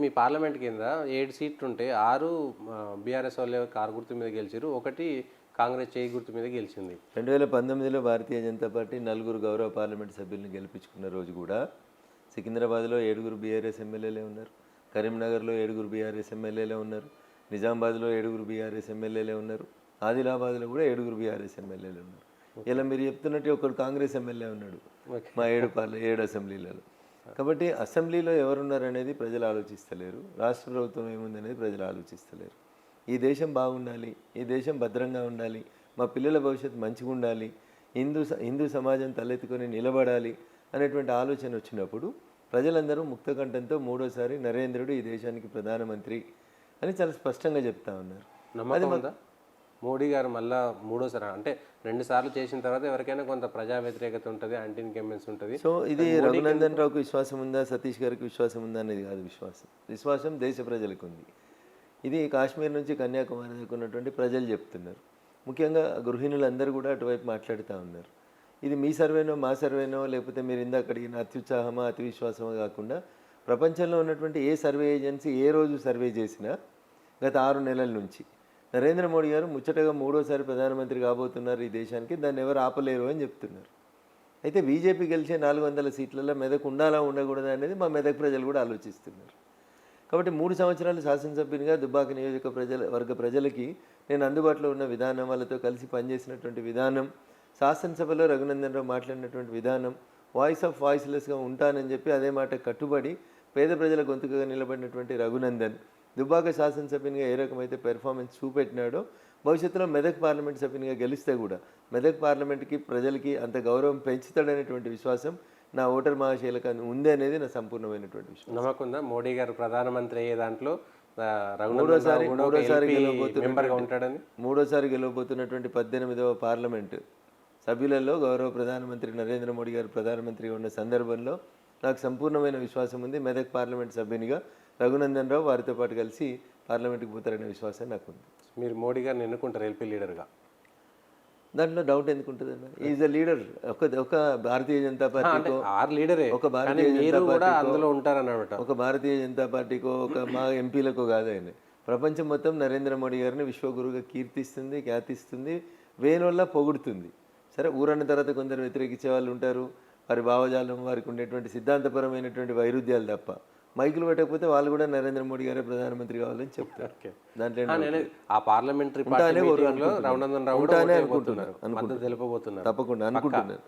మీ parliament కింద 7 సీట్లుంటే 6 BRS వాళ్ళే car గుర్తు మీద గెలిచారు. ఒకటి కాంగ్రెస్ చేయి గుర్తు మీద గెలిచింది. 2019లో భారతీయ జనతా పార్టీ 4 గౌరవ పార్లమెంట్ సభ్యులను గెలిపించుకున్న రోజు కూడా సికింద్రాబాద్లో 7 బీఆర్ఎస్ ఎమ్మెల్యేలే ఉన్నారు. కరీంనగర్లో 7 బీఆర్ఎస్ ఎమ్మెల్యేలే ఉన్నారు. నిజామాబాద్లో 7 బీఆర్ఎస్ ఎమ్మెల్యేలే ఉన్నారు. ఆదిలాబాద్లో కూడా 7 బీఆర్ఎస్ ఎమ్మెల్యేలు ఉన్నారు. ఇలా మీరు చెప్తున్నట్టు ఒకడు కాంగ్రెస్ ఎమ్మెల్యే ఉన్నాడు మా 7 అసెంబ్లీలలో. కాబట్టి అసెంబ్లీలో ఎవరున్నారనేది ప్రజలు ఆలోచిస్తలేరు. రాష్ట్ర ప్రభుత్వం ఏముందనేది ప్రజలు ఆలోచిస్తలేరు. ఈ దేశం బాగుండాలి, ఈ దేశం భద్రంగా ఉండాలి, మా పిల్లల భవిష్యత్తు మంచిగా ఉండాలి, హిందూ సమాజం తలెత్తుకొని నిలబడాలి అనేటువంటి ఆలోచన వచ్చినప్పుడు ప్రజలందరూ ముక్తకంఠంతో మూడోసారి నరేంద్రుడు ఈ దేశానికి ప్రధానమంత్రి అని చాలా స్పష్టంగా చెప్తా ఉన్నారు. నమ్మకం ఉందా మోడీ గారు మళ్ళా మూడోసారి అంటే 2 సార్లు చేసిన తర్వాత ఎవరికైనా కొంత ప్రజా వ్యతిరేకత ఉంటుంది, యాంటీ ఇన్కంబెన్స్ ఉంటుంది. సో ఇది రఘునందన్ రావుకి విశ్వాసం ఉందా, సతీష్ గారికి విశ్వాసం ఉందా అనేది కాదు. విశ్వాసం దేశ ప్రజలకు ఉంది. ఇది కాశ్మీర్ నుంచి కన్యాకుమారి దాకా ఉన్నటువంటి ప్రజలు చెప్తున్నారు. ముఖ్యంగా గృహిణులందరూ కూడా అటువైపు మాట్లాడుతూ ఉన్నారు. ఇది మీ సర్వేనో మా సర్వేనో లేకపోతే మీరు ఇందాక అడిగిన అత్యుత్సాహమా అతి విశ్వాసమా కాకుండా ప్రపంచంలో ఉన్నటువంటి ఏ సర్వే ఏజెన్సీ ఏ రోజు సర్వే చేసినా గత 6 నెలల నుంచి నరేంద్ర మోడీ గారు ముచ్చటగా మూడోసారి ప్రధానమంత్రి కాబోతున్నారు ఈ దేశానికి, దాన్ని ఎవరు ఆపలేరు అని చెప్తున్నారు. అయితే బీజేపీ గెలిచే 400 సీట్లలో మెదక్ ఉండాలా ఉండకూడదా అనేది మా మెదక్ ప్రజలు కూడా ఆలోచిస్తున్నారు. కాబట్టి 3 సంవత్సరాలు శాసనసభ్యునిగా దుబ్బాక నియోజక వర్గ ప్రజలకి నేను అందుబాటులో ఉన్న విధానం, వాళ్ళతో కలిసి పనిచేసినటువంటి విధానం, శాసనసభలో రఘునందన్ రావు మాట్లాడినటువంటి విధానం, వాయిస్ ఆఫ్ వాయిస్లెస్గా ఉంటానని చెప్పి అదే మాట కట్టుబడి పేద ప్రజల గొంతుకగా నిలబడినటువంటి రఘునందన్ దుబ్బాక శాసనసభ్యునిగా ఏ రకమైతే పెర్ఫార్మెన్స్ చూపెట్టినాడో భవిష్యత్తులో మెదక్ పార్లమెంట్ సభ్యునిగా గెలిస్తే కూడా మెదక్ పార్లమెంట్కి ప్రజలకి అంత గౌరవం పెంచుతాడనేటువంటి విశ్వాసం నా ఓటర్ మహాశైలకు ఉంది అనేది నా సంపూర్ణమైనటువంటి విశ్వాసం. నమ్మకం ఉందా మోడీ గారు ప్రధానమంత్రి అయ్యే దాంట్లో మూడోసారి గెలవబోతున్నటువంటి 18వ పార్లమెంటు సభ్యులలో గౌరవ ప్రధానమంత్రి నరేంద్ర మోడీ గారు ప్రధానమంత్రిగా ఉన్న సందర్భంలో నాకు సంపూర్ణమైన విశ్వాసం ఉంది. మెదక్ పార్లమెంట్ సభ్యునిగా రఘునందన్ రావు వారితో పాటు కలిసి పార్లమెంట్కి పోతారనే విశ్వాసం నాకు ఉంది. మీరు మోడీ గారిని ఎన్నుకుంటారు ఎల్పీ లీడర్గా? దాంట్లో డౌట్ ఎందుకు ఉంటుంది అన్న? Is a leader. ఒక భారతీయ జనతా పార్టీకో ఒక భారతీయ జనతా పార్టీకో ఒక మా ఎంపీలకో కాదు ఆయన. ప్రపంచం మొత్తం నరేంద్ర మోడీ గారిని విశ్వగురుగా కీర్తిస్తుంది, ఖ్యాతిస్తుంది, వేణువల్ల పొగుడుతుంది. సరే, ఊరన్న తర్వాత కొందరు వ్యతిరేకించే వాళ్ళు ఉంటారు. వారి భావజాలం, వారికి ఉండేటువంటి సిద్ధాంతపరమైనటువంటి వైరుధ్యాలు తప్ప మైకులు పెట్టకపోతే వాళ్ళు కూడా నరేంద్ర మోడీ గారే ప్రధానమంత్రి కావాలని చెప్తారు. దాంట్లో ఆ పార్లమెంటరీ తప్పకుండా అనుకుంటున్నారు.